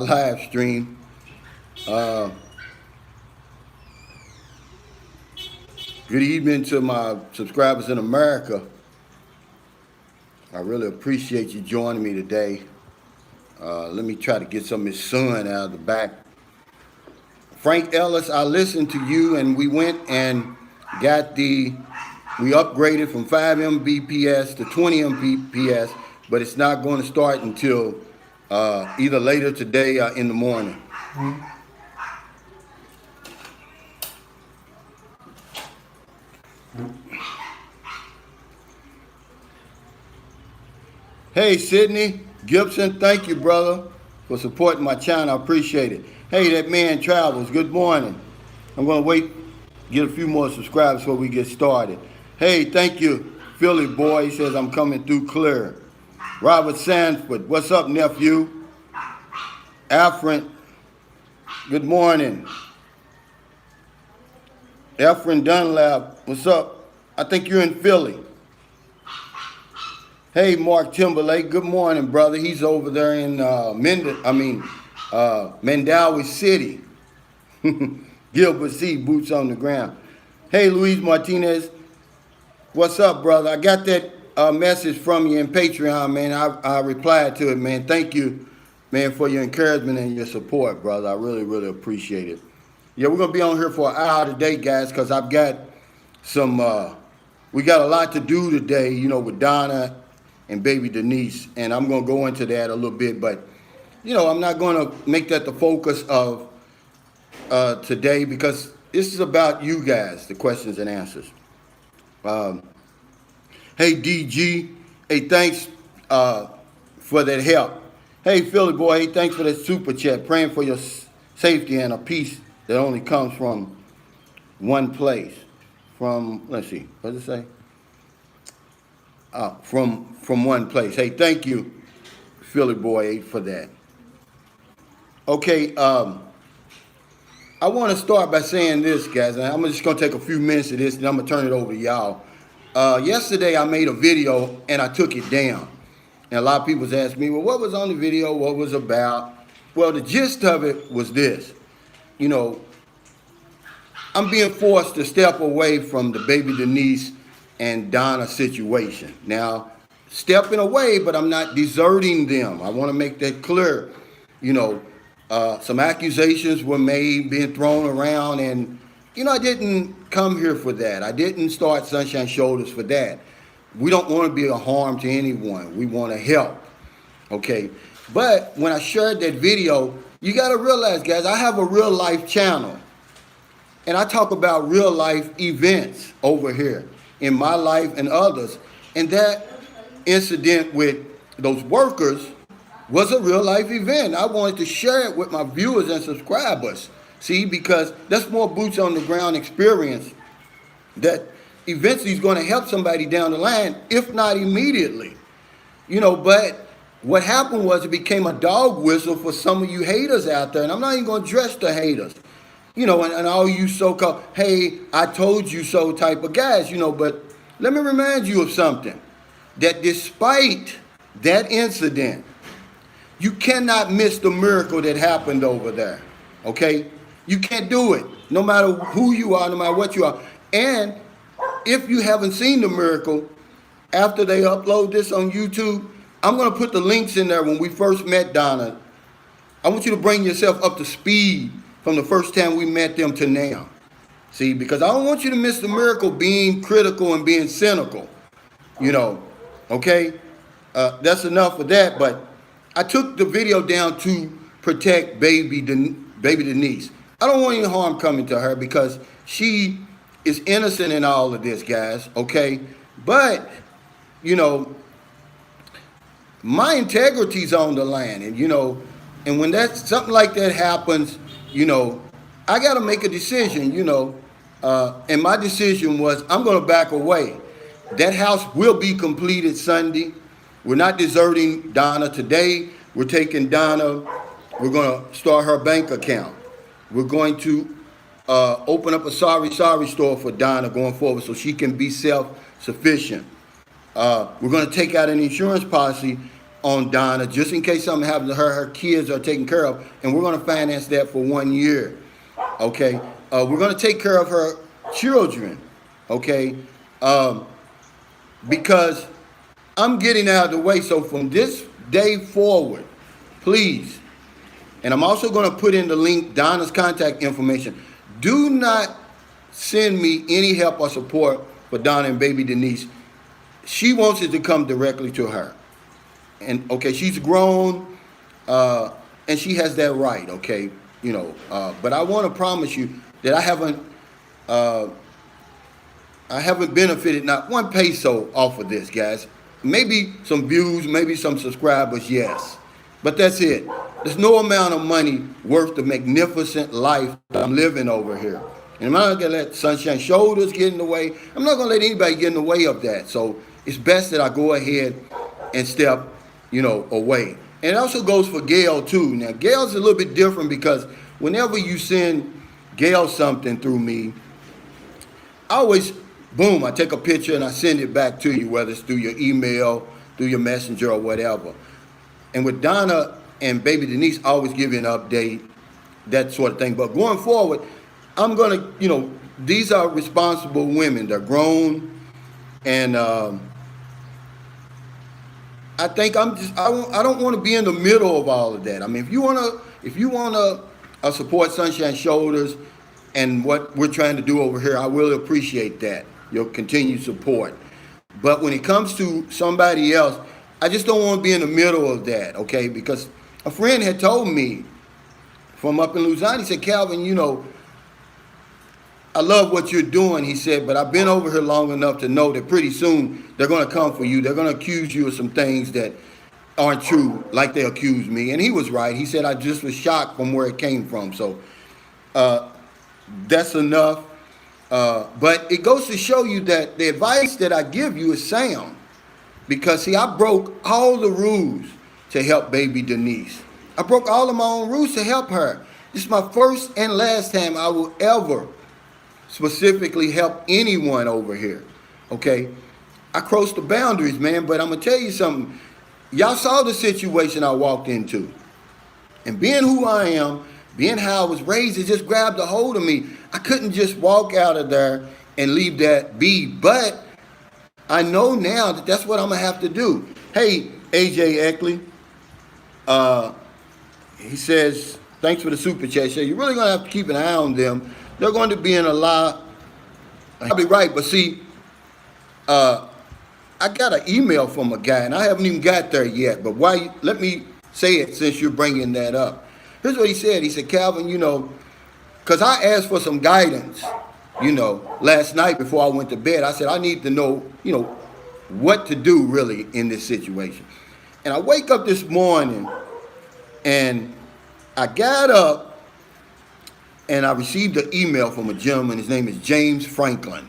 live stream. Uh, Good evening to my subscribers in America. I really appreciate you joining me today. Let me try to get some of his sun out of the back. Frank Ellis, I listened to you, and we went and got we upgraded from 5 Mbps to 20 Mbps, but it's not going to start until either later today or in the morning. Hey, Sydney Gibson, thank you, brother, for supporting my channel. I appreciate it. Hey, that man Travels, good morning. I'm going to wait, get a few more subscribers before we get started. Hey, thank you, Philly boy. He says I'm coming through clear. Robert Sanford, what's up, nephew? Afrin, good morning. Efren Dunlap, what's up? I think you're in Philly. Hey, Mark Timberlake, good morning, brother. He's over there in Mandawi City. Gilbert C, boots on the ground. Hey, Luis Martinez, what's up, brother? I got that message from you in Patreon, man. I replied to it, man. Thank you, man, for your encouragement and your support, brother. I really, really appreciate it. Yeah, we're going to be on here for an hour today, guys, because I've got we got a lot to do today, with Donna and baby Denise, and I'm going to go into that a little bit, but, I'm not going to make that the focus of today because this is about you guys, the questions and answers. Hey, DG, hey, thanks for that help. Hey, Philly boy, hey, thanks for that super chat, praying for your safety and a peace that only comes from one place. Let's see, what does it say? From one place. Hey, thank you, Philly boy, for that. Okay, I want to start by saying this, guys, and I'm just going to take a few minutes of this, and I'm going to turn it over to y'all. Yesterday, I made a video, and I took it down. And a lot of people was asking me, well, what was on the video? What was it about? Well, the gist of it was this. I'm being forced to step away from the baby Denise and Donna situation. Now, stepping away, but I'm not deserting them. I want to make that clear. Some accusations were made, being thrown around, and, I didn't come here for that. I didn't start Sunshine Shoulders for that. We don't want to be a harm to anyone. We want to help, okay? But when I shared that video, you got to realize, guys, I have a real life channel. And I talk about real life events over here in my life and others. And that incident with those workers was a real life event. I wanted to share it with my viewers and subscribers. See, because that's more boots on the ground experience that eventually is going to help somebody down the line, if not immediately. But what happened was it became a dog whistle for some of you haters out there. And I'm not even going to address the haters. And all you so-called, hey, I told you so type of guys, but let me remind you of something. That despite that incident, you cannot miss the miracle that happened over there, okay? You can't do it, no matter who you are, no matter what you are. And if you haven't seen the miracle, after they upload this on YouTube, I'm going to put the links in there when we first met Donna. I want you to bring yourself up to speed from the first time we met them to now. See, because I don't want you to miss the miracle being critical and being cynical, okay? That's enough of that, but I took the video down to protect baby Denise. I don't want any harm coming to her because she is innocent in all of this, guys, okay? But, my integrity's on the line, and, and when something like that happens, I got to make a decision, and my decision was I'm going to back away. That house will be completed Sunday. We're not deserting Donna today. We're taking Donna. We're going to start her bank account. We're going to open up a sorry store for Donna going forward so she can be self-sufficient. We're going to take out an insurance policy on Donna, just in case something happens to her. Her kids are taken care of, and we're going to finance that for 1 year. Okay, we're going to take care of her children. Okay, because I'm getting out of the way. So from this day forward, please, and I'm also going to put in the link, Donna's contact information. Do not send me any help or support for Donna and baby Denise. She wants it to come directly to her. And okay, she's grown, and she has that right. Okay, but I want to promise you that I haven't benefited not one peso off of this, guys. Maybe some views, maybe some subscribers, yes, but that's it. There's no amount of money worth the magnificent life that I'm living over here. And I'm not gonna let Sunshine Shoulders get in the way. I'm not gonna let anybody get in the way of that. So it's best that I go ahead and step away. And it also goes for Gail too. Now Gail's a little bit different because whenever you send Gail something through me, I always, boom, I take a picture and I send it back to you, whether it's through your email, through your messenger or whatever. And with Donna and baby Denise, I always give you an update, that sort of thing. But going forward, I'm gonna, these are responsible women. They're grown, and I think I don't want to be in the middle of all of that. I mean, if you wanna support Sunshine Shoulders and what we're trying to do over here, I will appreciate that, your continued support. But when it comes to somebody else, I just don't want to be in the middle of that, okay? Because a friend had told me from up in Luzon, he said, Calvin, I love what you're doing, he said, but I've been over here long enough to know that pretty soon they're going to come for you. They're going to accuse you of some things that aren't true, like they accused me. And he was right. He said, I just was shocked from where it came from. So that's enough. But it goes to show you that the advice that I give you is sound. Because, see, I broke all the rules to help baby Denise. I broke all of my own rules to help her. This is my first and last time I will ever specifically help anyone over here, okay? I crossed the boundaries, man, but I'm going to tell you something. Y'all saw the situation I walked into. And being who I am, being how I was raised, it just grabbed a hold of me. I couldn't just walk out of there and leave that be, but I know now that that's what I'm going to have to do. Hey, AJ Eckley, he says, thanks for the super chat. So you're really going to have to keep an eye on them. They're going to be in a lot. I'll be right, but see, I got an email from a guy, and I haven't even got there yet. But let me say it since you're bringing that up. Here's what he said. He said, Calvin, because I asked for some guidance, last night before I went to bed. I said, I need to know, what to do really in this situation. And I wake up this morning, and I got up, and I received an email from a gentleman. His name is James Franklin.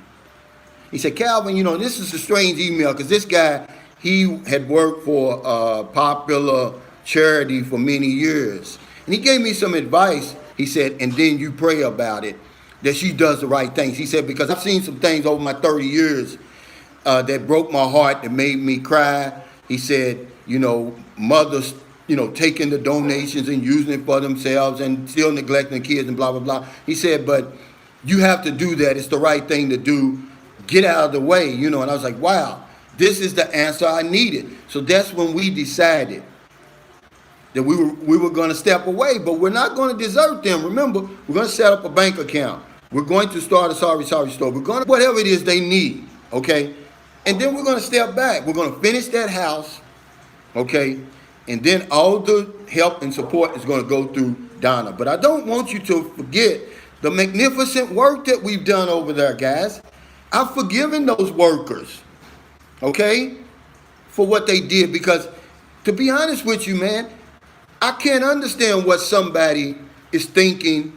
He said, Calvin, this is a strange email because this guy, he had worked for a popular charity for many years. And he gave me some advice. He said, and then you pray about it, that she does the right things. He said, because I've seen some things over my 30 years that broke my heart, that made me cry. He said, mothers, taking the donations and using it for themselves and still neglecting the kids and blah, blah, blah. He said, but you have to do that. It's the right thing to do. Get out of the way, And I was like, wow, this is the answer I needed. So that's when we decided that we were going to step away, but we're not going to desert them. Remember, we're going to set up a bank account. We're going to start a sorry store. We're going to whatever it is they need, okay? And then we're going to step back. We're going to finish that house, okay? And then all the help and support is going to go through Donna. But I don't want you to forget the magnificent work that we've done over there, guys. I've forgiven those workers, okay, for what they did. Because to be honest with you, man, I can't understand what somebody is thinking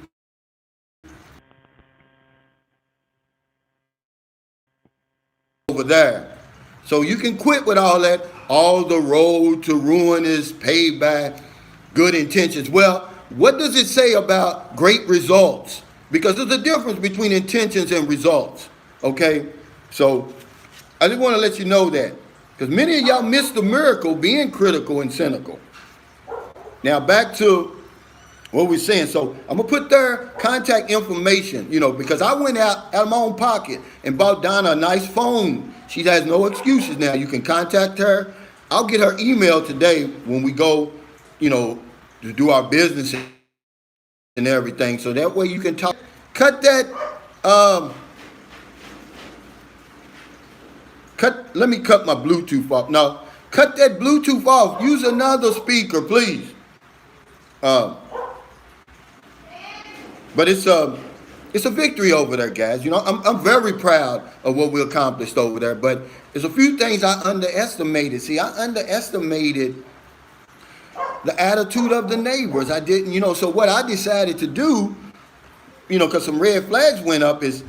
over there. So you can quit with all that. All the road to ruin is paved by good intentions. Well, what does it say about great results? Because there's a difference between intentions and results. Okay? So I just want to let you know that. Because many of y'all missed the miracle being critical and cynical. Now back to what we're saying. So I'm gonna put their contact information, because I went out of my own pocket and bought Donna a nice phone. She has no excuses now. You can contact her. I'll get her email today when we go, to do our business and everything. So that way you can talk. Cut that. Let me cut my Bluetooth off. No, cut that Bluetooth off. Use another speaker, please. But it's a victory over there, guys. I'm very proud of what we accomplished over there. But there's a few things I underestimated. See, I underestimated the attitude of the neighbors. I didn't, so what I decided to do, because some red flags went up, is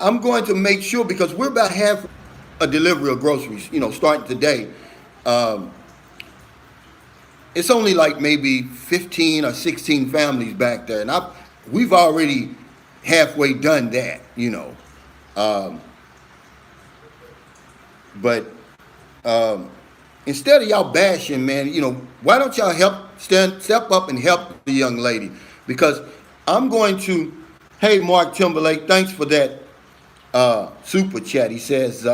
I'm going to make sure, because we're about half a delivery of groceries, starting today. It's only like maybe 15 or 16 families back there. And we've already halfway done that, But instead of y'all bashing, man, why don't y'all step up and help the young lady? Because I'm going to, hey, Mark Timberlake, thanks for that super chat. He says,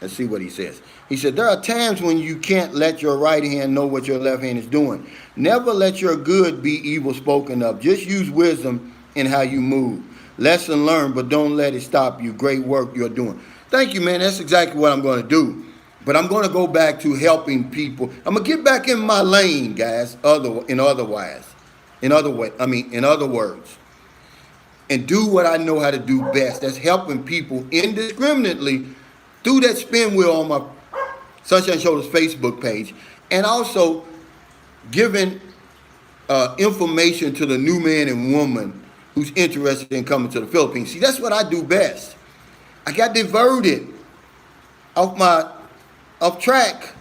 let's see what he says. He said, there are times when you can't let your right hand know what your left hand is doing. Never let your good be evil spoken of. Just use wisdom in how you move. Lesson learned, but don't let it stop you. Great work you're doing. Thank you, man. That's exactly what I'm going to do. But I'm going to go back to helping people. I'm going to get back in my lane, guys, in other words. And do what I know how to do best. That's helping people indiscriminately through that spin wheel on my Sunshine Shoulders Facebook page, and also giving information to the new man and woman who's interested in coming to the Philippines. See, that's what I do best. I got diverted off track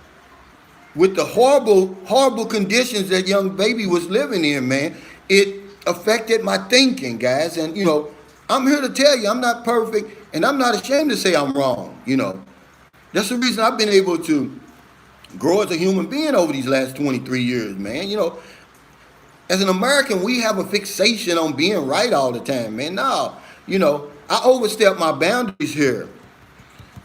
with the horrible conditions that young baby was living in, man. It affected my thinking, guys. And, I'm here to tell you I'm not perfect, and I'm not ashamed to say I'm wrong, That's the reason I've been able to grow as a human being over these last 23 years, man. As an American, we have a fixation on being right all the time, man. No, I overstep my boundaries here.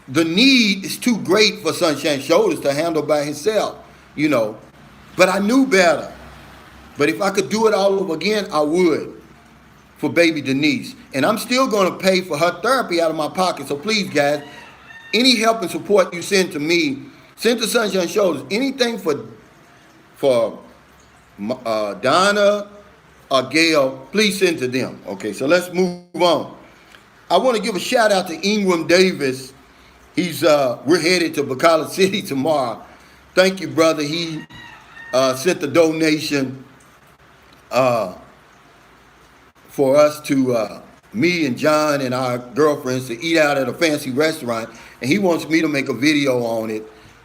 The need is too great for Sunshine Shoulders to handle by himself, But I knew better. But if I could do it all over again, I would for baby Denise. And I'm still going to pay for her therapy out of my pocket. So please, guys, any help and support you send to me, send to Sunshine Shoulders. Anything for Donna or Gail, please send to them. Okay, so let's move on. I want to give a shout out to Ingram Davis. We're headed to Bacala City tomorrow. Thank you, brother. He sent the donation for us to me and John and our girlfriends to eat out at a fancy restaurant, and he wants me to make a video on it.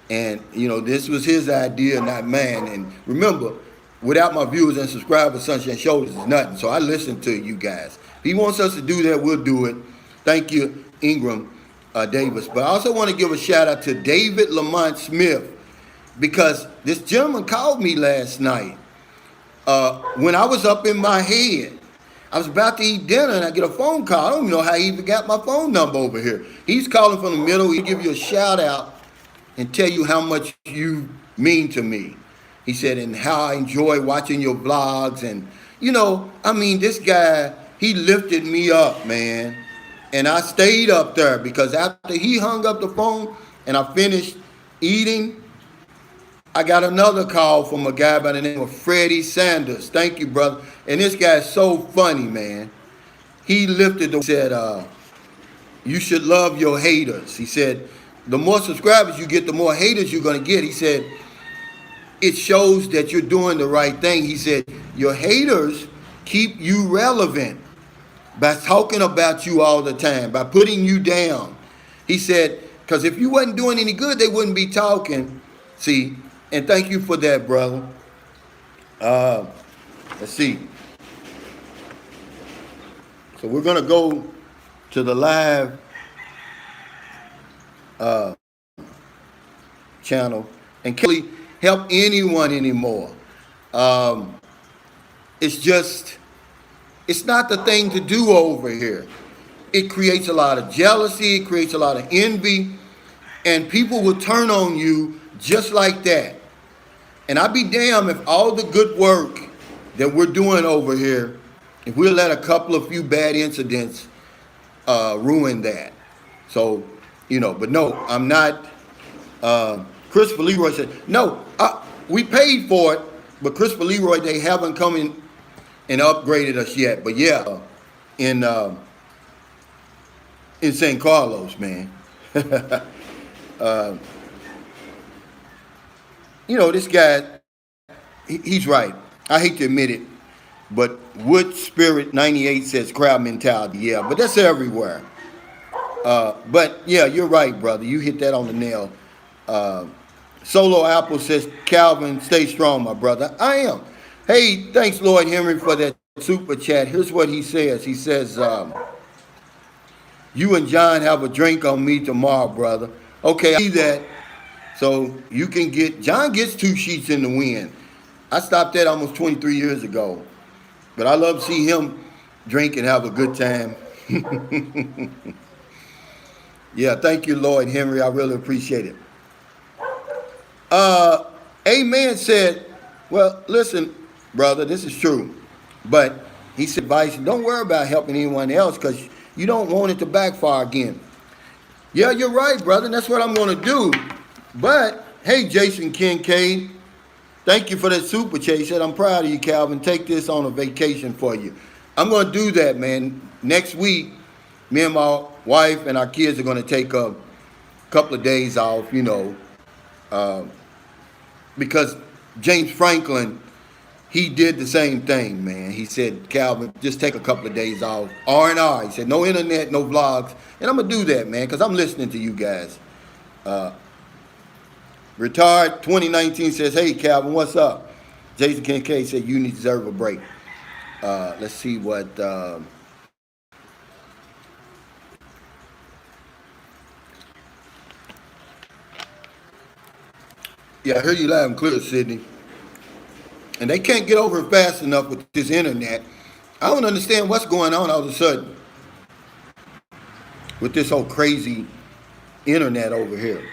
And this was his idea, not mine. And remember, without my viewers and subscribers, Sunshine Shoulders is nothing. So I listen to you guys. If he wants us to do that, we'll do it. Thank you, Ingram Davis. But I also want to give a shout out to David Lamont Smith, because this gentleman called me last night when I was up in my head. I was about to eat dinner and I get a phone call. I don't even know how he even got my phone number over here. He's calling from the middle. He'll give you a shout out and tell you how much you mean to me. He said, and how I enjoy watching your vlogs. And, this guy, he lifted me up, man. And I stayed up there because after he hung up the phone and I finished eating, I got another call from a guy by the name of Freddie Sanders. Thank you, brother. And this guy's so funny, man. He said, you should love your haters. He said, the more subscribers you get, the more haters you're going to get. He said, it shows that you're doing the right thing. He said, your haters keep you relevant by talking about you all the time, by putting you down. He said, because if you wasn't doing any good, they wouldn't be talking. See, and thank you for that, brother. Let's see. So we're going to go to the live channel and can't really help anyone anymore. Um, it's just, it's not the thing to do over here. It creates a lot of jealousy, it creates a lot of envy, and people will turn on you just like that. And I'd be damned if all the good work that we're doing over here, if we let a couple of few bad incidents ruin that. So, but no, I'm not. Christopher Leroy said, no, we paid for it, but Christopher Leroy, they haven't come in and upgraded us yet. But yeah, in St. Carlos, man. This guy, he's right. I hate to admit it, but Wood Spirit 98 says crowd mentality. Yeah, but that's everywhere. But yeah, you're right, brother. You hit that on the nail. Solo Apple says, Calvin, stay strong, my brother. I am. Hey, thanks, Lloyd Henry, for that super chat. Here's what he says. He says, you and John have a drink on me tomorrow, brother. Okay, I see that. So you can John gets 2 sheets in the wind. I stopped that almost 23 years ago. But I love to see him drink and have a good time. Yeah, thank you, Lloyd Henry. I really appreciate it. Amen said, well, listen, brother, this is true. But he said, advice, don't worry about helping anyone else because you don't want it to backfire again. Yeah, you're right, brother. That's what I'm going to do. But, hey, Jason Kincaid, thank you for that super chat. He said, I'm proud of you, Calvin. Take this on a vacation for you. I'm going to do that, man. Next week, me and my wife and our kids are going to take a couple of days off, because James Franklin, he did the same thing, man. He said, Calvin, just take a couple of days off. R&R. He said, no internet, no vlogs. And I'm going to do that, man, because I'm listening to you guys. Retard 2019 says, hey, Calvin, what's up? Jason Kincaid said, you deserve a break. Let's see what... Yeah, I heard you loud and clear, Sydney. And they can't get over it fast enough with this internet. I don't understand what's going on all of a sudden with this whole crazy internet over here.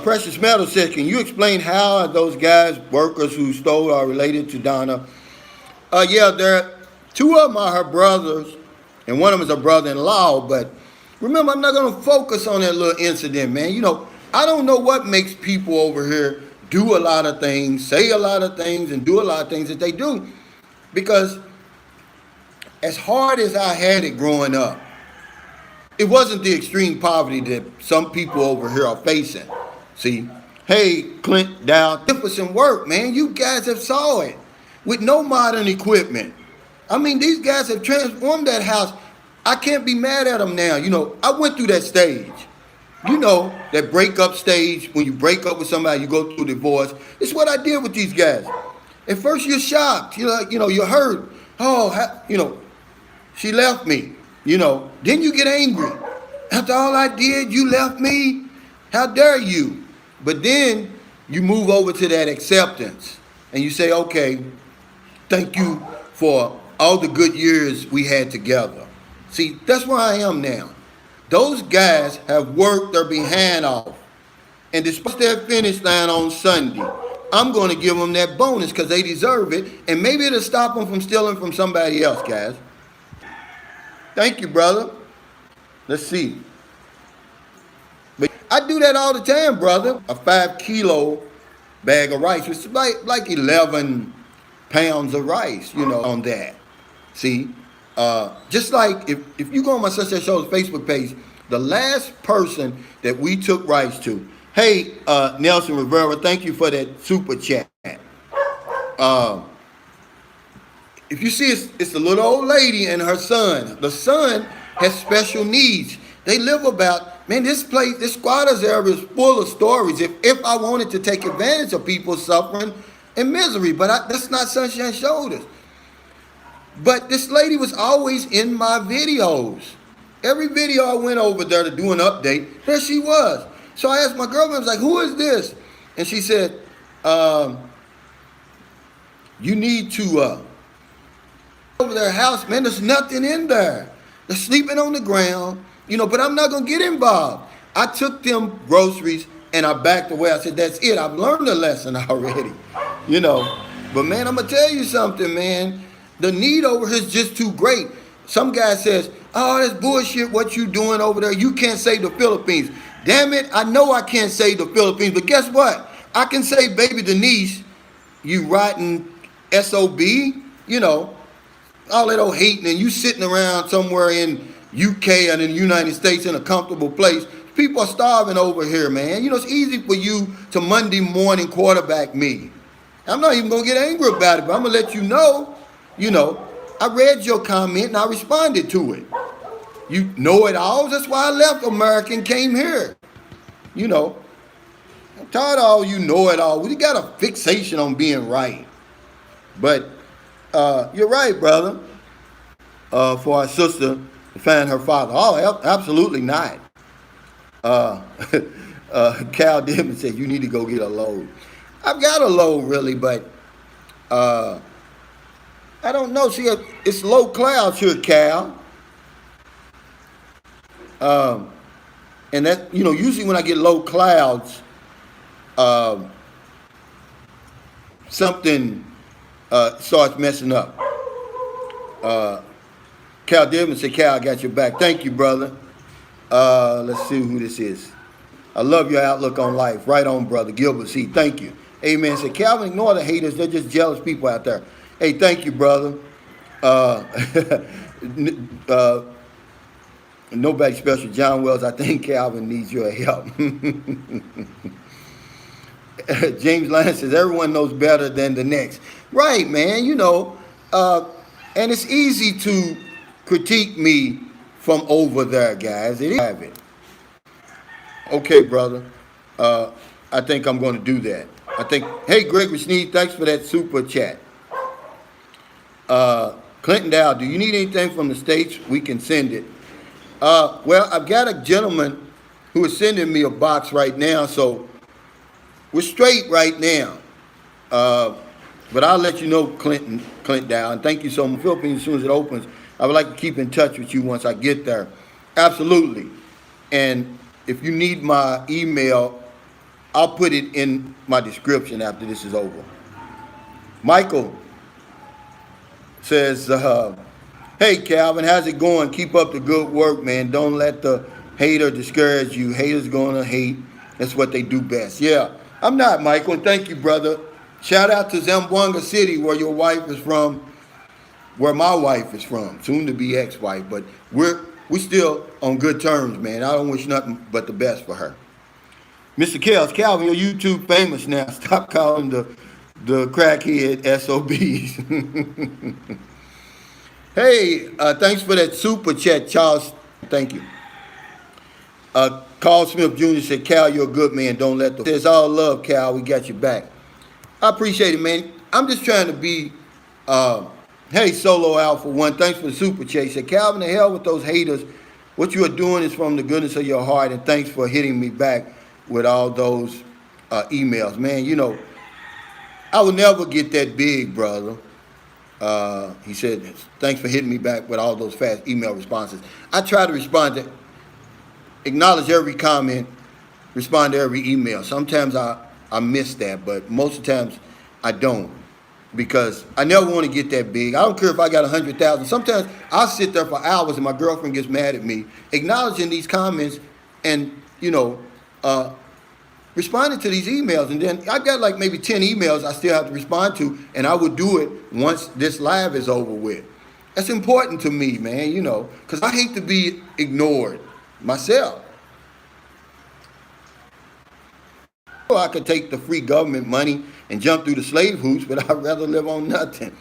Precious Metal says, can you explain how those guys, workers who stole are related to Donna? Yeah, 2 of them are her brothers, and one of them is a brother-in-law, but remember, I'm not going to focus on that little incident, man. I don't know what makes people over here do a lot of things, say a lot of things, and do a lot of things that they do. Because as hard as I had it growing up, it wasn't the extreme poverty that some people over here are facing. See, hey, Clint Dow, magnificent work, man. You guys have saw it with no modern equipment. I mean, these guys have transformed that house. I can't be mad at them now. I went through that stage. That breakup stage, when you break up with somebody, you go through divorce. It's what I did with these guys. At first, you're shocked. You're like, you're hurt. Oh, she left me. Then you get angry. After all I did, you left me? How dare you? But then you move over to that acceptance. And you say, okay, thank you for all the good years we had together. See, that's where I am now. Those guys have worked their behind off. And despite their finish line on Sunday, I'm going to give them that bonus because they deserve it. And maybe it'll stop them from stealing from somebody else, guys. Thank you, brother. Let's see. But I do that all the time, brother. A 5-kilo bag of rice, which is like 11 pounds of rice, on that. See? Just like if you go on my Such That Show's Facebook page, the last person that we took rice to, hey, Nelson Rivera, thank you for that super chat. If you see, it's a little old lady and her son. The son has special needs. They live about, man, this squatters area is full of stories. If I wanted to take advantage of people suffering and misery, but that's not Sunshine Shoulders. But this lady was always in my videos. Every video I went over there to do an update, there she was. So I asked my girlfriend, I was like, who is this? And she said, you need to over their house, man, there's nothing in there. They're sleeping on the ground, but I'm not going to get involved. I took them groceries and I backed away. I said, that's it. I've learned a lesson already, But, man, I'm going to tell you something, man. The need over here is just too great. Some guy says, oh, that's bullshit what you doing over there. You can't save the Philippines. Damn it, I know I can't save the Philippines. But guess what? I can save baby Denise, you rotten SOB, all that old hating, and you sitting around somewhere in UK and in the United States in a comfortable place. People are starving over here, man. It's easy for you to Monday morning quarterback me. I'm not even going to get angry about it, but I'm going to let you know, I read your comment and I responded to it. You know it all. That's why I left America and came here. I'm tired of all you know it all. We got a fixation on being right. But you're right, brother. For our sister to find her father. Oh, absolutely not. Cal Dimon said, you need to go get a load. I've got a load, really, but I don't know. See, it's low clouds here, Cal. And that, usually when I get low clouds, something starts messing up. Cal Dimon said, Cal, I got your back. Thank you, brother. Let's see who this is. I love your outlook on life. Right on, brother. Gilbert C. Thank you. Amen. Said, Calvin, ignore the haters. They're just jealous people out there. Hey, thank you, brother. Nobody special. John Wells, I think Calvin needs your help. James Lance says, everyone knows better than the next. Right, man, and it's easy to critique me from over there, guys. It is. Okay, brother. I think I'm going to do that. Hey, Gregory Sneed, thanks for that super chat. Clinton Dow, do you need anything from the States? We can send it. Well, I've got a gentleman who is sending me a box right now, so we're straight right now. But I'll let you know, Clint Dow, and thank you so much. Philippines, as soon as it opens, I would like to keep in touch with you once I get there. Absolutely. And if you need my email, I'll put it in my description after this is over. Michael says, hey, Calvin, how's it going? Keep up the good work, man. Don't let the hater discourage you. Haters going to hate. That's what they do best. Yeah, I'm not, Michael, and thank you, brother. Shout out to Zamboanga City, where your wife is from, where my wife is from, soon to be ex-wife. But we're still on good terms, man. I don't wish nothing but the best for her. Mr. Kells, Calvin, you're YouTube famous now. Stop calling the crackhead SOBs. Hey, thanks for that super chat, Charles. Thank you. Carl Smith Jr. said, Cal, you're a good man. Don't let the... Says, all love, Cal. We got your back. I appreciate it, man. I'm just trying to be... hey, Solo Alpha One, thanks for the super chat. He said, Calvin, the hell with those haters. What you are doing is from the goodness of your heart, and thanks for hitting me back with all those emails. Man, I will never get that big, brother. He said, thanks for hitting me back with all those fast email responses. I try to respond to, acknowledge every comment, respond to every email. Sometimes I miss that, but most of the times I don't, because I never want to get that big. I don't care if I got 100,000. Sometimes I'll sit there for hours and my girlfriend gets mad at me, acknowledging these comments and, responding to these emails. And then I got like maybe 10 emails I still have to respond to, and I would do it once this live is over with. That's important to me, man, because I hate to be ignored myself. I could take the free government money and jump through the slave hoops, but I'd rather live on nothing.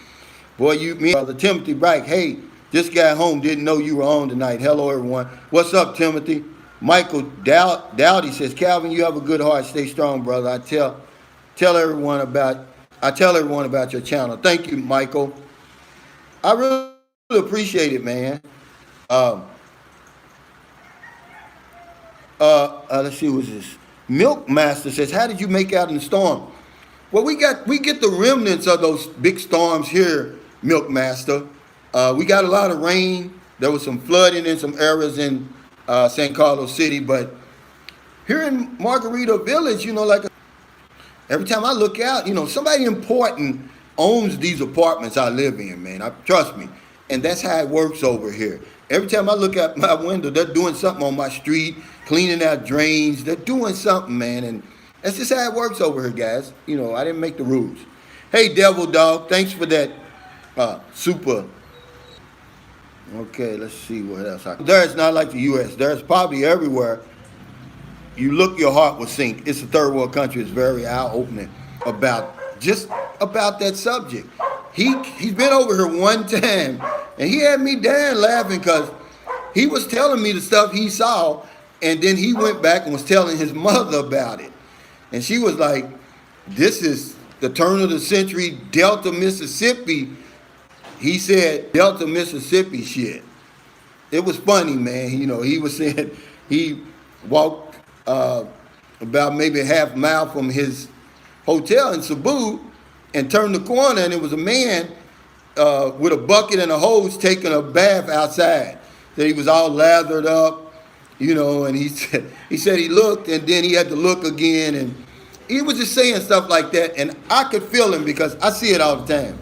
Boy, me, Brother Timothy Bright, hey, just got home, didn't know you were on tonight. Hello, everyone. What's up, Timothy? Michael Dowdy says, Calvin, you have a good heart. Stay strong, brother. I tell everyone about your channel. Thank you, Michael. I really appreciate it, man. Let's see, what's this? Milk Master says, how did you make out in the storm? Well, we get the remnants of those big storms here, Milk Master. We got a lot of rain. There was some flooding in some areas in San Carlos City, but here in Margarita Village, like every time I look out, somebody important owns these apartments I live in, man. Trust me. And that's how it works over here. Every time I look out my window, they're doing something on my street, cleaning out drains. They're doing something, man. And that's just how it works over here, guys. I didn't make the rules. Hey, Devil Dog, thanks for that super. Okay, let's see what else. There's not like the U.S. There's probably everywhere. You look, your heart will sink. It's a third world country. It's very eye-opening about that subject. He's been over here one time, and he had me down laughing because he was telling me the stuff he saw, and then he went back and was telling his mother about it. And she was like, this is the turn of the century Delta, Mississippi. He said Delta, Mississippi shit. It was funny, man. He was saying he walked about maybe a half mile from his hotel in Cebu and turned the corner, and it was a man with a bucket and a hose taking a bath outside. That he was all lathered up, and he said he looked, and then he had to look again, and he was just saying stuff like that, and I could feel him because I see it all the time,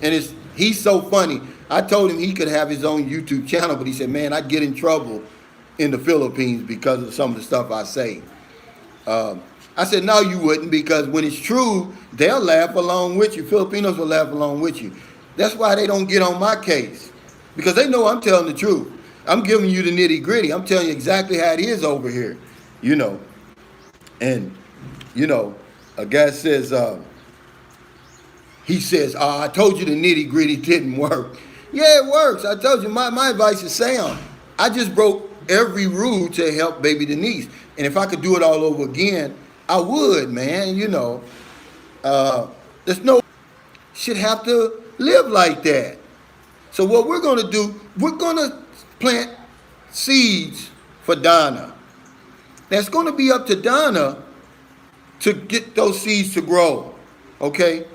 and he's so funny. I told him he could have his own YouTube channel, but he said, man, I'd get in trouble in the Philippines because of some of the stuff I say. I said, no, you wouldn't, because when it's true, they'll laugh along with you. Filipinos will laugh along with you. That's why they don't get on my case, because they know I'm telling the truth. I'm giving you the nitty gritty. I'm telling you exactly how it is over here, And, a guy says, he says, I told you the nitty gritty didn't work. Yeah, it works. I told you my advice is sound. I just broke every rule to help baby Denise. And if I could do it all over again, I would, man. There's no should have to live like that. So what we're going to do, we're going to plant seeds for Donna. That's going to be up to Donna to get those seeds to grow, okay?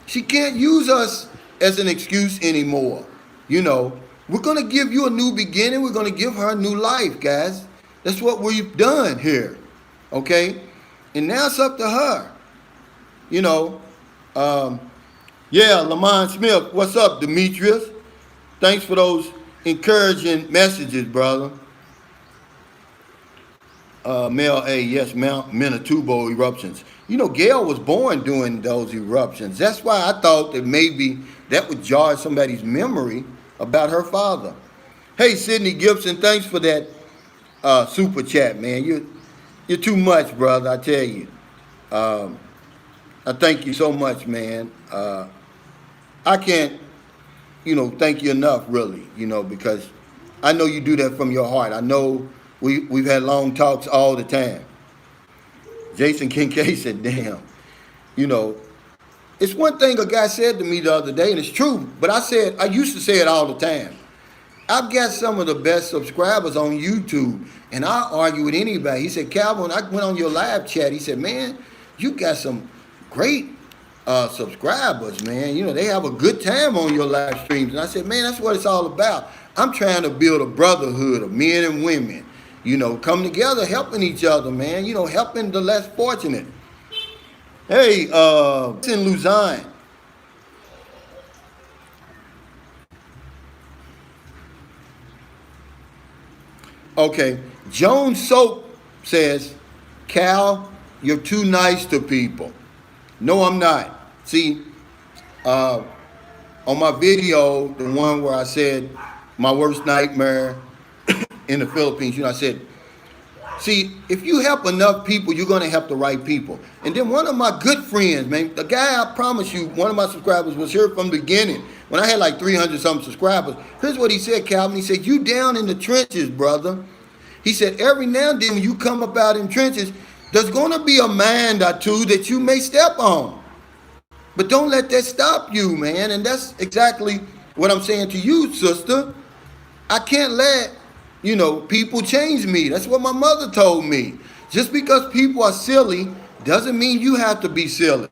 She can't use us as an excuse anymore. We're going to give you a new beginning. We're going to give her a new life, guys. That's what we've done here, okay? And now it's up to her. Yeah, Lamont Smith, what's up, Demetrius? Thanks for those encouraging messages, brother. Mel A, yes, Mount Minatubo eruptions. Gail was born during those eruptions. That's why I thought that maybe that would jar somebody's memory about her father. Hey, Sidney Gibson, thanks for that super chat, man. You're too much, brother, I tell you. I thank you so much, man. I can't, thank you enough, really, because I know you do that from your heart. I know we've had long talks all the time. Jason Kincaid said, damn, it's one thing a guy said to me the other day, and it's true, but I used to say it all the time. I've got some of the best subscribers on YouTube, and I argue with anybody. He said, Calvin, I went on your live chat. He said, man, you got some great subscribers, man. They have a good time on your live streams. And I said, man, that's what it's all about. I'm trying to build a brotherhood of men and women, come together, helping each other, man, helping the less fortunate. Hey, it's in Luzon. Okay, Joan Soap says, Cal, you're too nice to people. No, I'm not. See, on my video, the one where I said my worst nightmare in the Philippines, I said, see, if you help enough people, you're going to help the right people. And then one of my good friends, man, the guy I promise you, one of my subscribers was here from the beginning. When I had like 300-something subscribers, here's what he said, Calvin. He said, you down in the trenches, brother. He said, every now and then when you come up out in trenches, there's going to be a mind or two that you may step on. But don't let that stop you, man. And that's exactly what I'm saying to you, sister. I can't let, People change me. That's what my mother told me. Just because people are silly doesn't mean you have to be silly.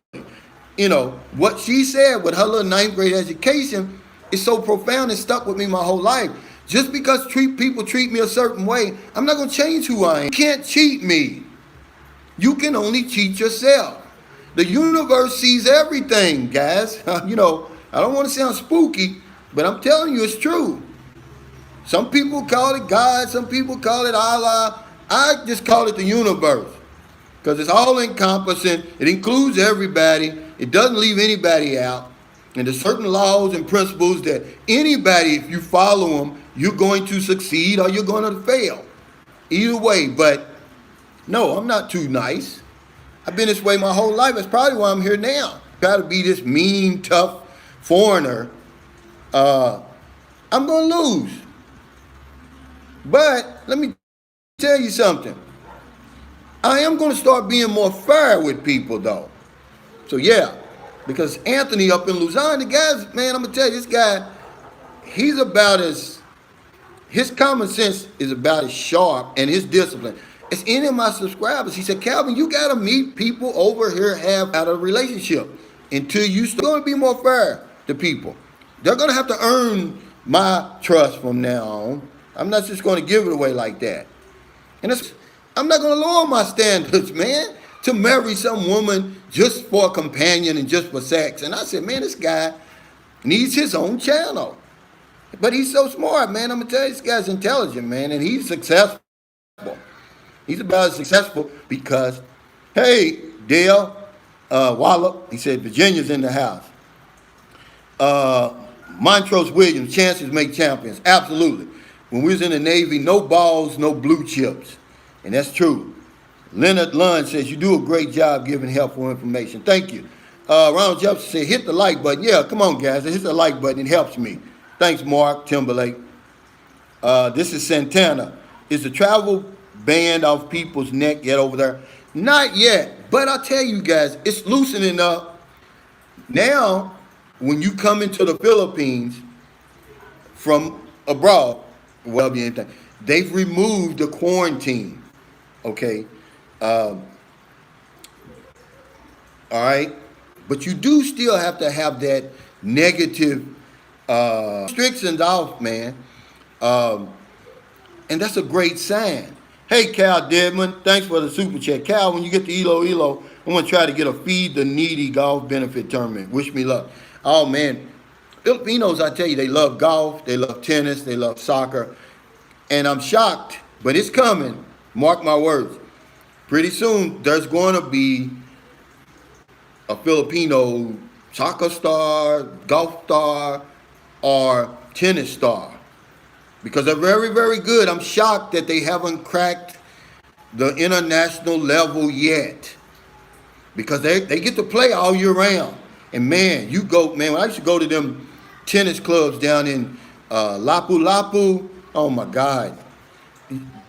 What she said with her little ninth grade education is so profound and stuck with me my whole life. Just because people treat me a certain way, I'm not going to change who I am. You can't cheat me. You can only cheat yourself. The universe sees everything, guys. I don't want to sound spooky, but I'm telling you it's true. Some people call it God, some people call it Allah. I just call it the universe because it's all encompassing. It includes everybody. It doesn't leave anybody out. And there's certain laws and principles that anybody, if you follow them, you're going to succeed or you're going to fail. Either way, but no, I'm not too nice. I've been this way my whole life. That's probably why I'm here now. Try to be this mean, tough foreigner. I'm going to lose. But let me tell you something. I am going to start being more fair with people, though. So, yeah, because Anthony up in Luzon, the guy's, man, I'm going to tell you, this guy, he's about as, his common sense is about as sharp and his discipline. It's any of my subscribers. He said, Calvin, you got to meet people over here have out a relationship until you start going to be more fair to people. They're going to have to earn my trust from now on. I'm not just going to give it away like that. And I'm not going to lower my standards, man, to marry some woman just for a companion and just for sex. And I said, man, this guy needs his own channel. But he's so smart, man. I'm going to tell you, this guy's intelligent, man, and he's successful. He's about as successful because, hey, Dale Wallop, he said, Virginia's in the house. Montrose Williams, chances make champions. Absolutely. When we was in the Navy, no balls, no blue chips. And that's true. Leonard Lund says, you do a great job giving helpful information. Thank you. Ronald Jefferson said, hit the like button. Yeah, come on, guys. Hit the like button. It helps me. Thanks, Mark Timberlake. This is Santana. Is the travel band off people's neck yet over there? Not yet. But I'll tell you guys, it's loosening up. Now, when you come into the Philippines from abroad, well, anything, they've removed the quarantine. Okay. All right. But you do still have to have that negative restrictions off, man. And that's a great sign. Hey, Cal Deadman, thanks for the super chat. Cal, when you get to Elo, I'm going to try to get a Feed the Needy golf benefit tournament. Wish me luck. Oh, man. Filipinos, I tell you, they love golf, they love tennis, they love soccer. And I'm shocked, but it's coming. Mark my words. Pretty soon, there's going to be a Filipino soccer star, golf star, or tennis star. Because they're very, very good. I'm shocked that they haven't cracked the international level yet. Because they get to play all year round. And man, when I used to go to them tennis clubs down in Lapu-Lapu, oh my God.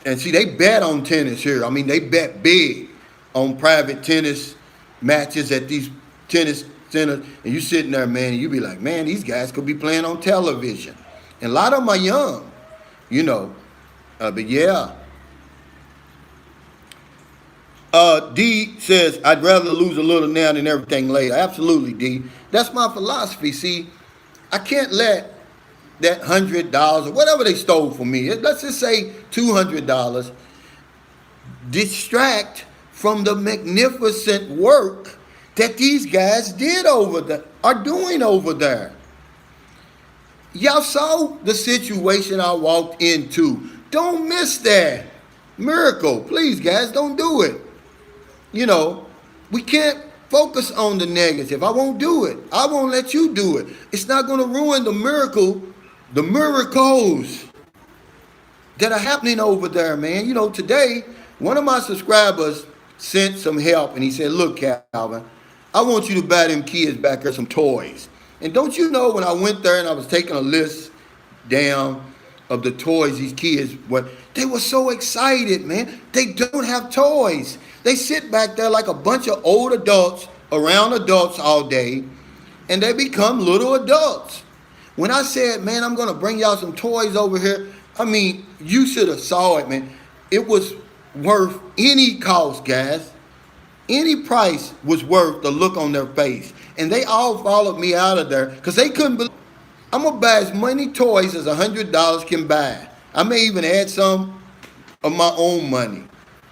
And see, they bet on tennis here. I mean, they bet big on private tennis matches at these tennis centers. And you sitting there, man, and you be like, man, these guys could be playing on television. And a lot of them are young, but yeah. D says, I'd rather lose a little now than everything later. Absolutely, D. That's my philosophy. See, I can't let that $100 or whatever they stole from me, let's just say $200, distract from the magnificent work that these guys are doing over there. Y'all saw the situation I walked into. Don't miss that. Miracle. Please, guys, don't do it. We can't focus on the negative. I won't do it. I won't let you do it. It's not going to ruin the miracles that are happening over there, man. Today, one of my subscribers sent some help, and he said, look, Calvin, I want you to buy them kids back there some toys. And don't you know, when I went there and I was taking a list down of the toys these kids, they were so excited, man. They don't have toys. They sit back there like a bunch of old adults around adults all day, and they become little adults. When I said, man, I'm going to bring y'all some toys over here, I mean, you should have saw it, man. It was worth any cost, guys. Any price was worth the look on their face. And they all followed me out of there because they couldn't believe. I'm going to buy as many toys as $100 can buy. I may even add some of my own money,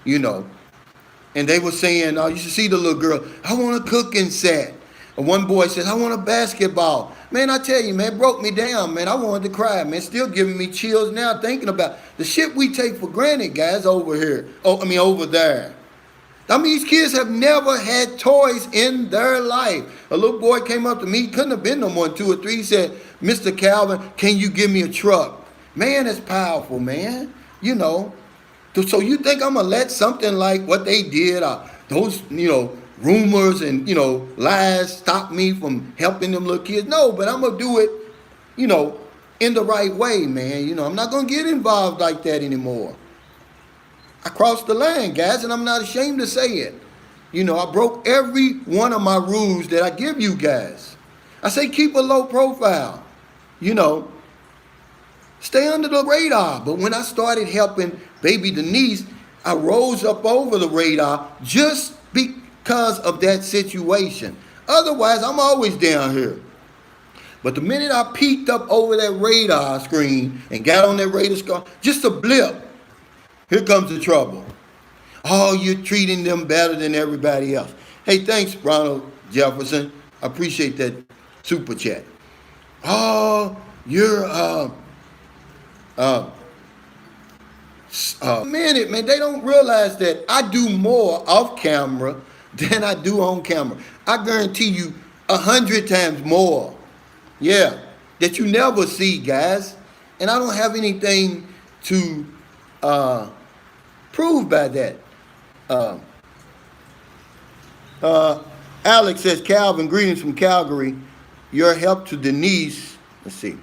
you know. And they were saying, oh, you should see the little girl. I want a cooking set. And one boy says, I want a basketball. Man, I tell you, man, it broke me down, man. I wanted to cry, man. Still giving me chills now thinking about the shit we take for granted, guys, over here. Over there. I mean, these kids have never had toys in their life. A little boy came up to me, couldn't have been no more than 2 or 3. He said, Mr. Calvin, can you give me a truck? Man, that's powerful, man. You know. So you think I'm going to let something like what they did, those, rumors and, lies stop me from helping them little kids? No, but I'm going to do it, in the right way, man. I'm not going to get involved like that anymore. I crossed the line, guys, and I'm not ashamed to say it. I broke every one of my rules that I give you guys. I say keep a low profile, stay under the radar. But when I started helping baby Denise, I rose up over the radar just because of that situation. Otherwise, I'm always down here. But the minute I peeked up over that radar screen and got on that radar screen, just a blip, here comes the trouble. Oh, you're treating them better than everybody else. Hey, thanks, Ronald Jefferson. I appreciate that super chat. Oh, you're, minute, man. They don't realize that I do more off camera than I do on camera. I guarantee you 100 times more. Yeah, that you never see, guys. And I don't have anything to prove by that. Alex says, Calvin, greetings from Calgary. Your help to Denise, let's see,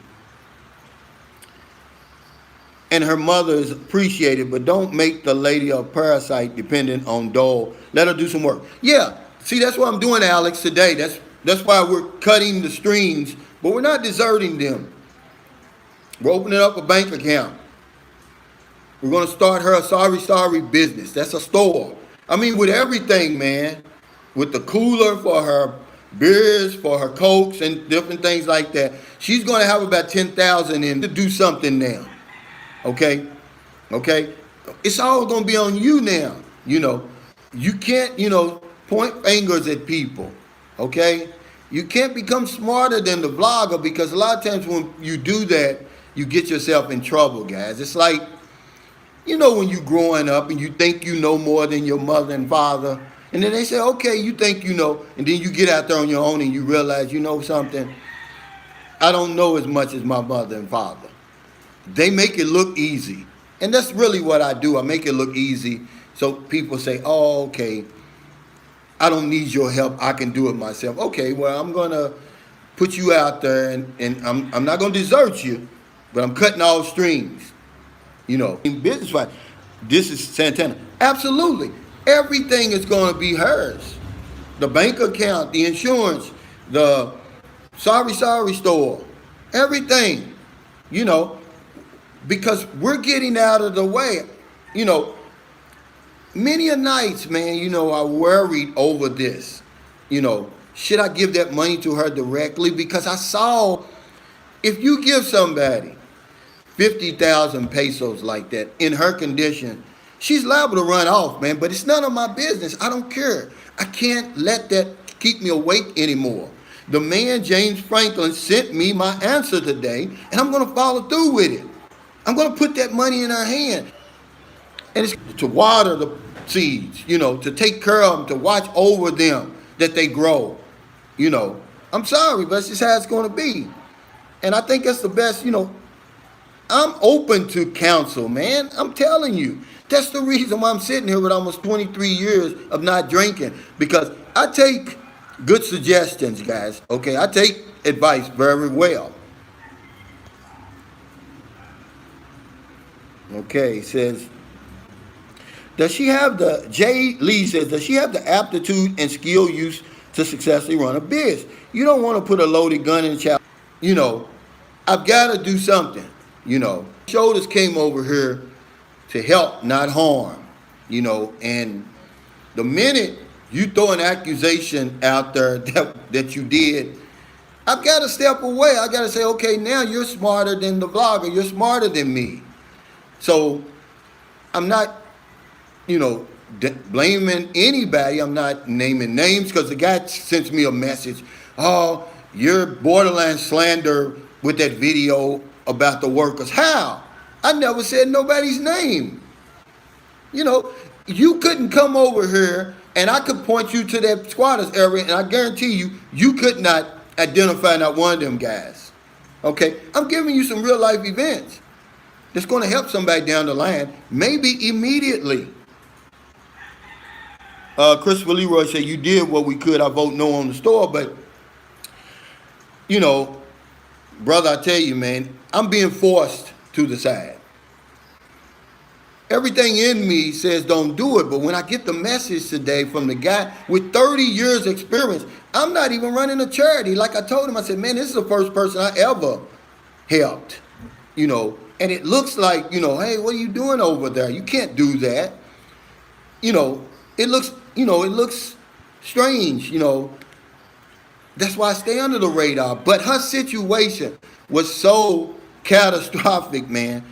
and her mother is appreciated, but don't make the lady a parasite dependent on dole. Let her do some work. Yeah, see, that's what I'm doing, Alex, today. That's why we're cutting the strings, but we're not deserting them. We're opening up a bank account. We're going to start her a sorry business. That's a store. I mean, with everything, man. With the cooler for her beers, for her Cokes, and different things like that. She's going to have about 10,000 in to do something now. Okay? It's all going to be on you now. You can't, point fingers at people. Okay? You can't become smarter than the vlogger, because a lot of times when you do that, you get yourself in trouble, guys. It's like, when you're growing up and you think you know more than your mother and father, and then they say, okay, you think you know, and then you get out there on your own and you realize, you know something, I don't know as much as my mother and father. They make it look easy. And that's really what I do. I make it look easy so people say, oh, okay, I don't need your help. I can do it myself. Okay, well, I'm going to put you out there, and I'm not going to desert you, but I'm cutting all strings. In business wise, this is Santana. Absolutely. Everything is going to be hers. The bank account, the insurance, the sorry store, everything, because we're getting out of the way. Many a nights, man, I worried over this. Should I give that money to her directly? Because I saw, if you give somebody 50,000 pesos like that in her condition, she's liable to run off, man. But it's none of my business. I don't care. I can't let that keep me awake anymore. The man, James Franklin, sent me my answer today, and I'm going to follow through with it. I'm going to put that money in her hand. And it's to water the seeds, to take care of them, to watch over them, that they grow. I'm sorry, but that's just how it's going to be. And I think that's the best, I'm open to counsel, man. I'm telling you. That's the reason why I'm sitting here with almost 23 years of not drinking. Because I take good suggestions, guys. Okay, I take advice very well. Okay, it says, Jay Lee says, does she have the aptitude and skill used to successfully run a biz? You don't want to put a loaded gun in the child. I've got to do something. Shoulders came over here to help, not harm, and the minute you throw an accusation out there that you did, I've got to step away. I got to say, okay, now you're smarter than the vlogger. You're smarter than me. So I'm not, blaming anybody. I'm not naming names because the guy sends me a message. Oh, you're borderline slander with that video about the workers. How? I never said nobody's name. You couldn't come over here and I could point you to that squatters area and I guarantee you could not identify not one of them guys. Okay? I'm giving you some real life events that's going to help somebody down the line, maybe immediately. Christopher Leroy said, you did what we could. I vote no on the store. But, brother, I tell you, man, I'm being forced to the side. Everything in me says don't do it. But when I get the message today from the guy with 30 years experience, I'm not even running a charity. Like I told him, I said, man, this is the first person I ever helped, And it looks like, hey, what are you doing over there? You can't do that. It looks strange, That's why I stay under the radar. But her situation was so catastrophic, man,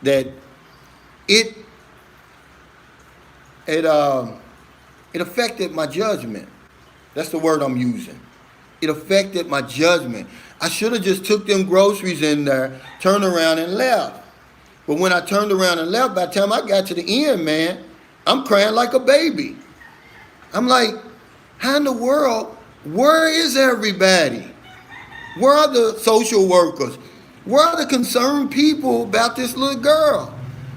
that it affected my judgment. That's the word I'm using. It affected my judgment. I should have just took them groceries in there, turned around and left. But when I turned around and left, by the time I got to the end, man, I'm crying like a baby. I'm like, how in the world, where is everybody? Where are the social workers? Where are the concerned people about this little girl?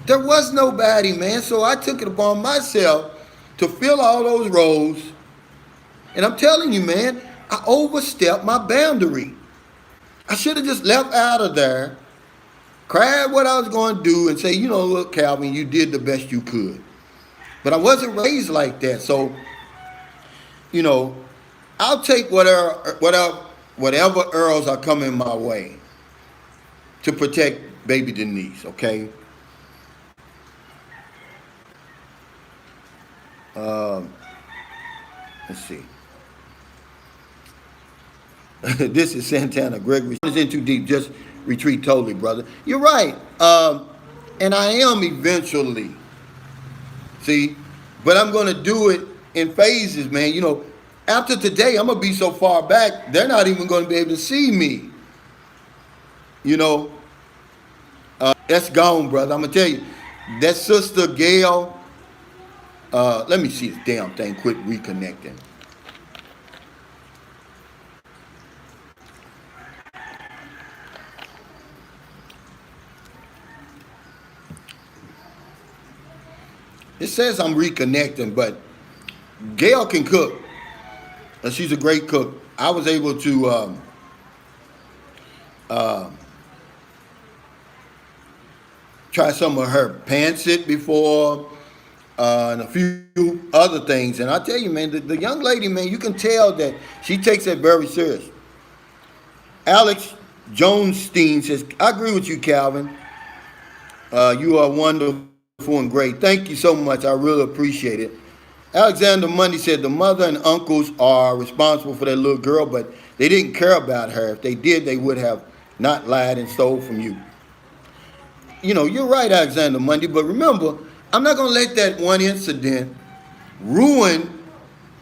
There was nobody, man. So I took it upon myself to fill all those roles. And I'm telling you, man, I overstepped my boundary. I should have just left out of there, cried what I was going to do, and say, look, Calvin, you did the best you could. But I wasn't raised like that. So, I'll take whatever arrows are coming my way to protect baby Denise, okay? Let's see. This is Santana Gregory. It's in too deep. Just retreat totally, brother. You're right. And I am eventually. See? But I'm going to do it in phases, man. After today, I'm going to be so far back, they're not even going to be able to see me. That's gone, brother. I'm going to tell you. That sister, Gail, let me see this damn thing quit reconnecting. It says I'm reconnecting, but Gail can cook. She's a great cook. I was able to try some of her pancit before and a few other things. And I tell you, man, the young lady, man, you can tell that she takes it very serious. Alex Jonestein says, I agree with you, Calvin. You are wonderful and great. Thank you so much. I really appreciate it. Alexander Mundy said the mother and uncles are responsible for that little girl, but they didn't care about her. If they did, they would have not lied and stole from you. You're right, Alexander Mundy, but remember, I'm not going to let that one incident ruin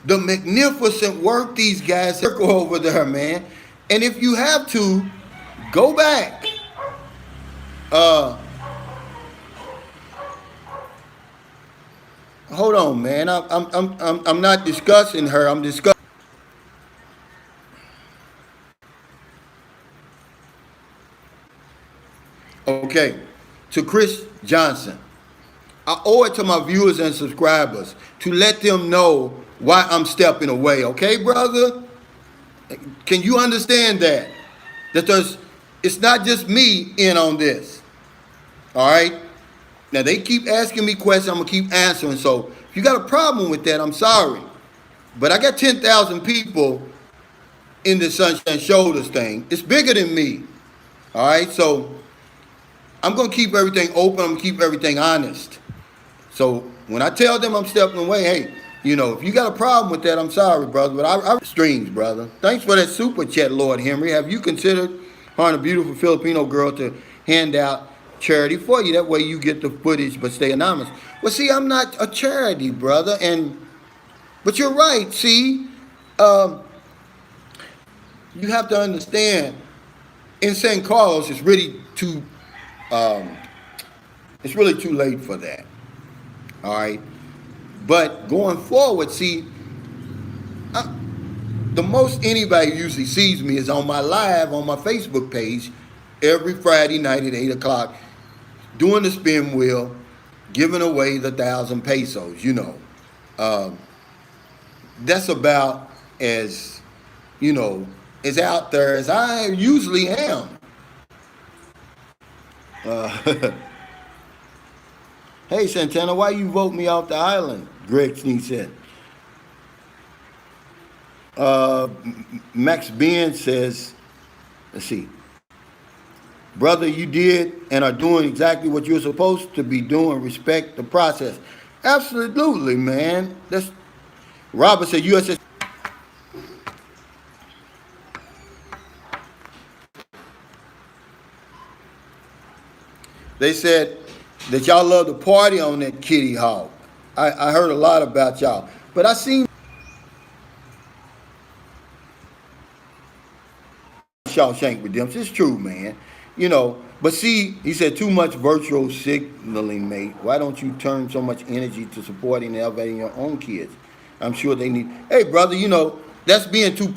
the magnificent work these guys circle over there, man. And if you have to, go back. Hold on, man. I'm not discussing her. I'm discussing. Okay, to Chris Johnson. I owe it to my viewers and subscribers to let them know why I'm stepping away. Okay, brother? Can you understand that? It's not just me in on this. All right? Now, they keep asking me questions. I'm going to keep answering. So, if you got a problem with that, I'm sorry. But I got 10,000 people in this Sunshine Shoulders thing. It's bigger than me. All right? So, I'm going to keep everything open. I'm going to keep everything honest. So when I tell them I'm stepping away, hey, if you got a problem with that, I'm sorry, brother. But I streams, brother. Thanks for that super chat, Lord Henry. Have you considered hiring a beautiful Filipino girl to hand out charity for you? That way you get the footage but stay anonymous. Well, see, I'm not a charity, brother. But you're right. See, you have to understand. In San Carlos, it's really too late for that. All right. But going forward, see, the most anybody usually sees me is on my live on my Facebook page every Friday night at 8 o'clock, doing the spin wheel, giving away the 1,000 pesos. That's about as as out there as I usually am. Hey Santana, why you vote me off the island? Greg Sneak said. Max Ben says, let's see. Brother, you did and are doing exactly what you're supposed to be doing. Respect the process. Absolutely, man. That's Robert said USS. They said that y'all love to party on that Kitty Hawk. I heard a lot about y'all. But I seen Shawshank Redemption. It's true, man. But see, he said too much virtual signaling, mate. Why don't you turn so much energy to supporting and elevating your own kids? I'm sure they need. Hey, brother, that's being too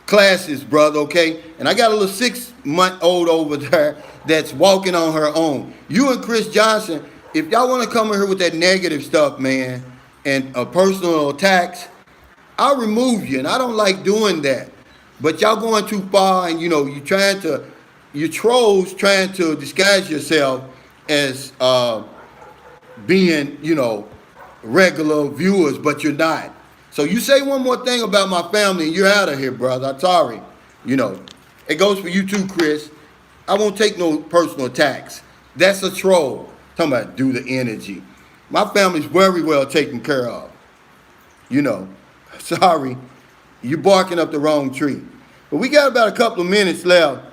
classes, brother, okay? And I got a little 6-month-old over there that's walking on her own. You and Chris Johnson, if y'all want to come in here with that negative stuff, man, and personal attacks, I'll remove you. And I don't like doing that. But y'all going too far, and you're trolls trying to disguise yourself as being, regular viewers, but you're not. So you say one more thing about my family and you're out of here, brother. I'm sorry. It goes for you too, Chris. I won't take no personal attacks. That's a troll. Talking about do the energy. My family's very well taken care of. Sorry. You're barking up the wrong tree. But we got about a couple of minutes left.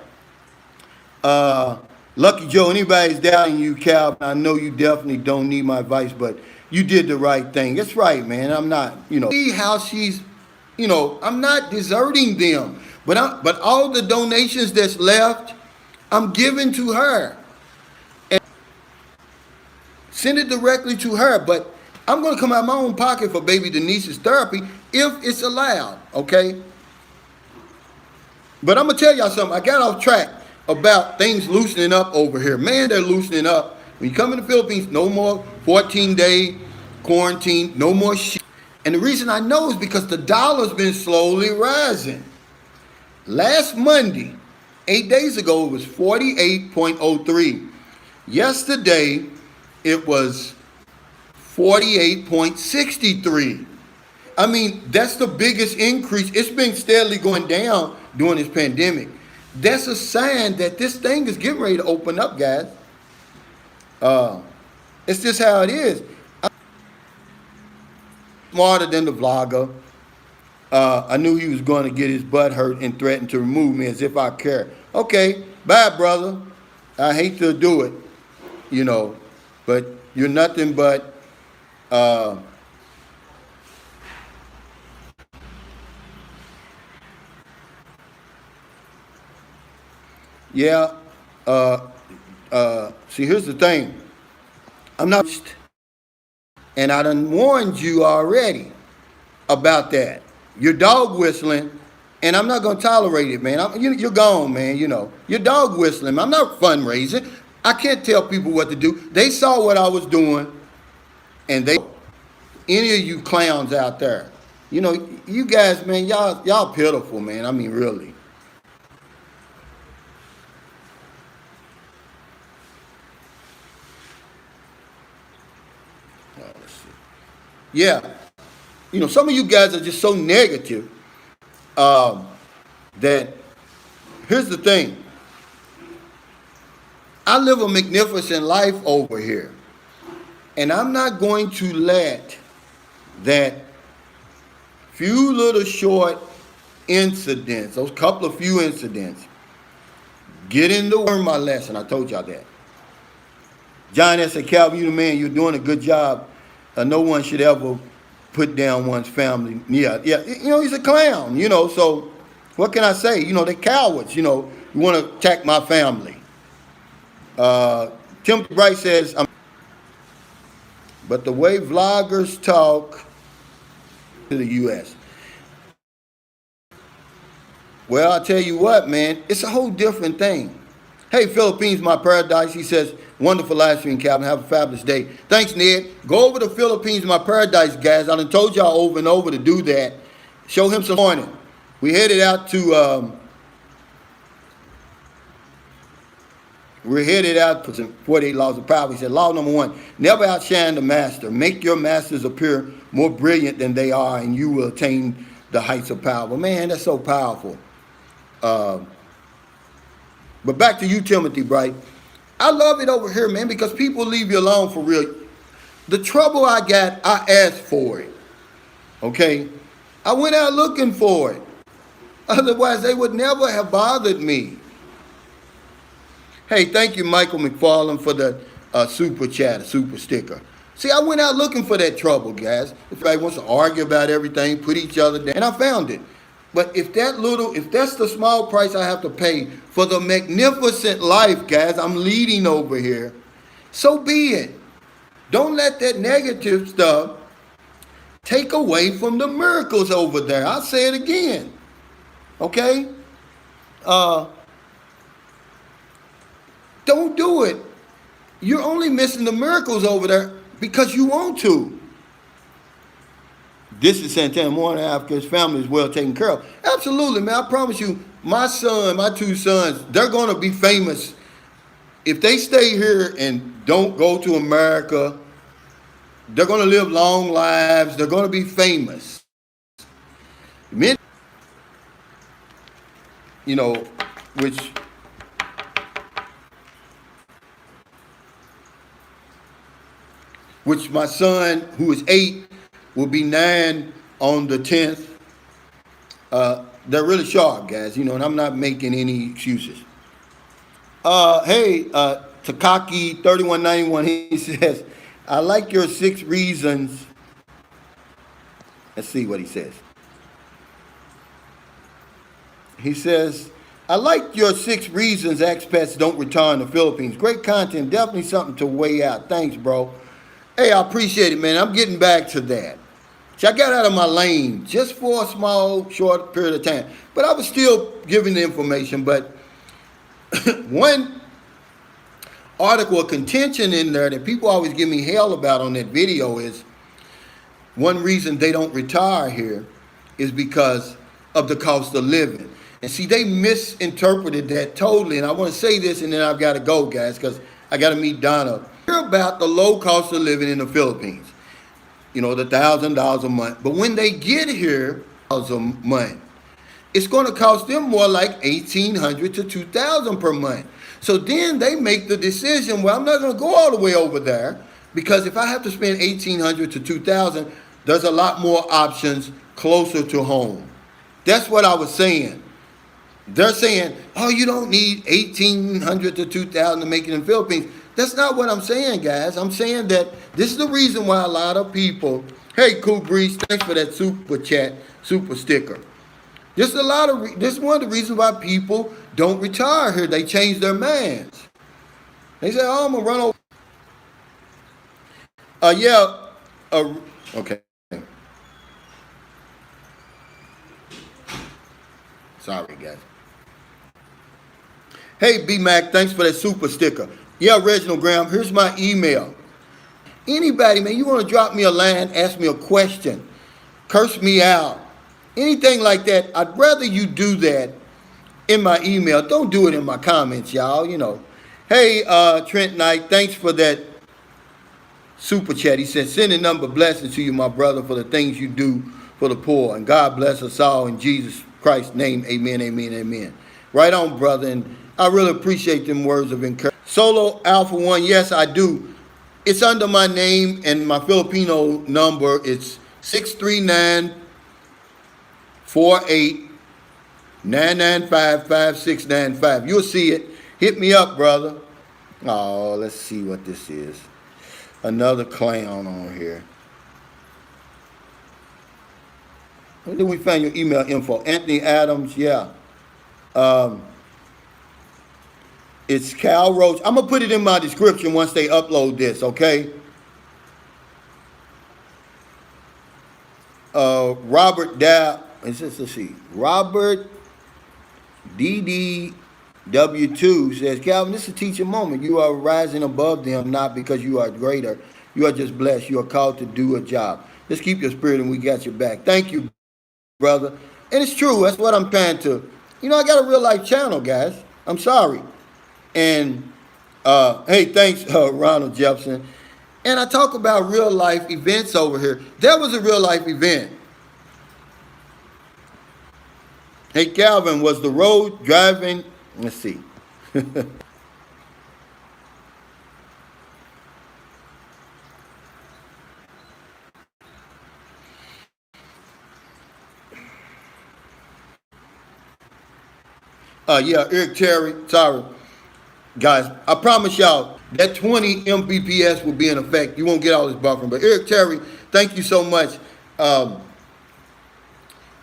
Lucky Joe, anybody's doubting you, Cal, I know you definitely don't need my advice, but you did the right thing. That's right, man. I'm not, see how she's, I'm not deserting them. But all the donations that's left, I'm giving to her. And send it directly to her. But I'm going to come out of my own pocket for baby Denise's therapy if it's allowed, okay? But I'm going to tell y'all something. I got off track about things loosening up over here. Man, they're loosening up. When you come in the Philippines, no more 14-day quarantine, no more shit. And the reason I know is because the dollar's been slowly rising. Last Monday, 8 days ago, it was 48.03. Yesterday, it was 48.63. I mean, that's the biggest increase. It's been steadily going down during this pandemic. That's a sign that this thing is getting ready to open up, guys. It's just how it is. I'm smarter than the vlogger. I knew he was going to get his butt hurt and threaten to remove me as if I care. Okay, bye, brother. I hate to do it, but you're nothing but yeah. See, here's the thing. I'm not, and I done warned you already about that. You're dog whistling, and I'm not going to tolerate it, man. You're gone, man, You're dog whistling. I'm not fundraising. I can't tell people what to do. They saw what I was doing, and any of you clowns out there, you guys, man, y'all pitiful, man. I mean, really. Yeah, some of you guys are just so negative that here's the thing. I live a magnificent life over here. And I'm not going to let that few little short incidents, those couple of few incidents, get in the way of my lesson. I told y'all that. John S. said, Calvin, you the man, you're doing a good job. No one should ever put down one's family. Yeah, he's a clown, so what can I say? They're cowards, you want to attack my family. Tim Bright says, but the way vloggers talk to the U.S., well, I'll tell you what, man, it's a whole different thing. Hey, Philippines, my paradise. He says, wonderful live stream, Calvin. Have a fabulous day. Thanks, Ned. Go over to Philippines, my paradise, guys. I done told y'all over and over to do that. Show him some morning. We headed out to, we're headed out for some 48 laws of power. He said, law number 1, never outshine the master. Make your masters appear more brilliant than they are, and you will attain the heights of power. Man, that's so powerful. But back to you, Timothy Bright. I love it over here, man, because people leave you alone for real. The trouble I got, I asked for it. Okay? I went out looking for it. Otherwise, they would never have bothered me. Hey, thank you, Michael McFarland, for the super chat, super sticker. See, I went out looking for that trouble, guys. If anybody wants to argue about everything, put each other down, and I found it. But if that's the small price I have to pay for the magnificent life, guys, I'm leading over here, so be it. Don't let that negative stuff take away from the miracles over there. I'll say it again. Okay? Don't do it. You're only missing the miracles over there because you want to. This is Santana Morning Africa's family is well taken care of. Absolutely, man. I promise you, my 2 sons, they're going to be famous. If they stay here and don't go to America, they're going to live long lives. They're going to be famous. Men, which my son, who is 8, will be 9 on the 10th. They're really sharp, guys, and I'm not making any excuses. Hey, Takaki 3191, he says, I like your 6 reasons. Let's see what he says. He says, I like your 6 reasons expats don't return to the Philippines. Great content, definitely something to weigh out. Thanks, bro. Hey, I appreciate it, man. I'm getting back to that. See, I got out of my lane just for a small, short period of time. But I was still giving the information. But one article of contention in there that people always give me hell about on that video is one reason they don't retire here is because of the cost of living. And see, they misinterpreted that totally. And I want to say this and then I've got to go, guys, because I got to meet Donna. Hear about the low cost of living in the Philippines. The $1,000 a month. But when they get here, a month, it's going to cost them more like $1,800 to $2,000 per month. So then they make the decision, well, I'm not going to go all the way over there because if I have to spend $1,800 to $2,000, there's a lot more options closer to home. That's what I was saying. They're saying, oh, you don't need $1,800 to $2,000 to make it in the Philippines. That's not what I'm saying, guys. I'm saying that this is the reason why a lot of people, hey, Cool Breeze, thanks for that super chat, super sticker. This is one of the reasons why people don't retire here. They change their minds. They say, oh, I'm going to run over. Okay. Sorry, guys. Hey, B-Mac, thanks for that super sticker. Yeah, Reginald Graham, here's my email. Anybody, man, you want to drop me a line, ask me a question, curse me out, anything like that, I'd rather you do that in my email. Don't do it in my comments, y'all, Hey, Trent Knight, thanks for that super chat. He said, sending number blessings to you, my brother, for the things you do for the poor. And God bless us all in Jesus Christ's name. Amen, amen, amen. Right on, brother. And I really appreciate them words of encouragement. Solo Alpha One, yes, I do. It's under my name and my Filipino number. It's 639-48-995-5695. You'll see it. Hit me up, brother. Oh, let's see what this is. Another clown on here. Where did we find your email info? Anthony Adams, yeah. Um, it's Cal Roach. I'm going to put it in my description once they upload this, okay? Robert Dow, let's see. Robert DDW2 says, Calvin, this is a teaching moment. You are rising above them, not because you are greater. You are just blessed. You are called to do a job. Just keep your spirit and we got your back. Thank you, brother. And it's true. That's what I'm trying to. You know, I got a real life channel, guys. I'm sorry. And, hey, thanks, Ronald Jefferson. And I talk about real life events over here. There was a real life event. Hey, Calvin, was the road driving? Let's see. Yeah, Eric Terry, sorry. Guys, I promise y'all that 20 Mbps will be in effect. You won't get all this buffering. But Eric Terry, thank you so much. I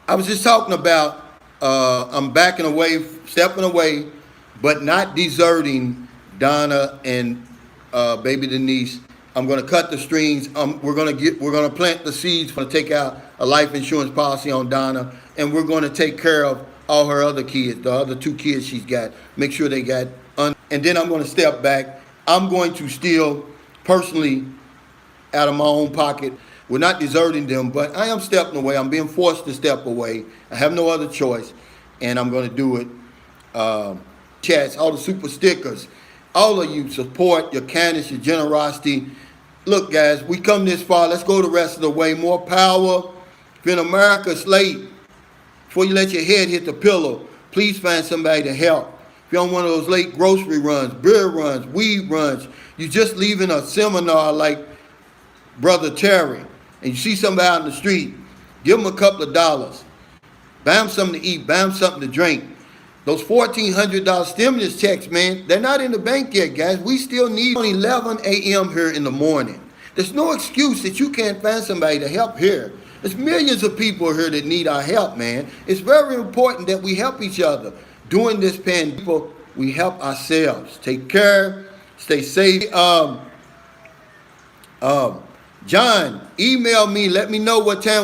was just talking about I'm backing away, stepping away, but not deserting Donna and baby Denise. I'm going to cut the strings. We're going to plant the seeds for take out a life insurance policy on Donna, and we're going to take care of all her other kids, the other 2 kids she's got. Make sure they got. And then I'm going to step back. I'm going to still personally, out of my own pocket. We're not deserting them, but I am stepping away. I'm being forced to step away. I have no other choice, and I'm going to do it. Chats, all the super stickers, all of you support, your kindness, your generosity. Look, guys, we come this far. Let's go the rest of the way. More power. If you're in America, it's late. Before you let your head hit the pillow, please find somebody to help. If you're on one of those late grocery runs, beer runs, weed runs, you're just leaving a seminar like Brother Terry, and you see somebody out in the street, give them a couple of dollars. Buy them something to eat, buy them something to drink. Those $1,400 stimulus checks, man, they're not in the bank yet, guys. We still need 11 a.m. here in the morning. There's no excuse that you can't find somebody to help here. There's millions of people here that need our help, man. It's very important that we help each other. During this pandemic, we help ourselves. Take care, stay safe. John, email me, let me know what time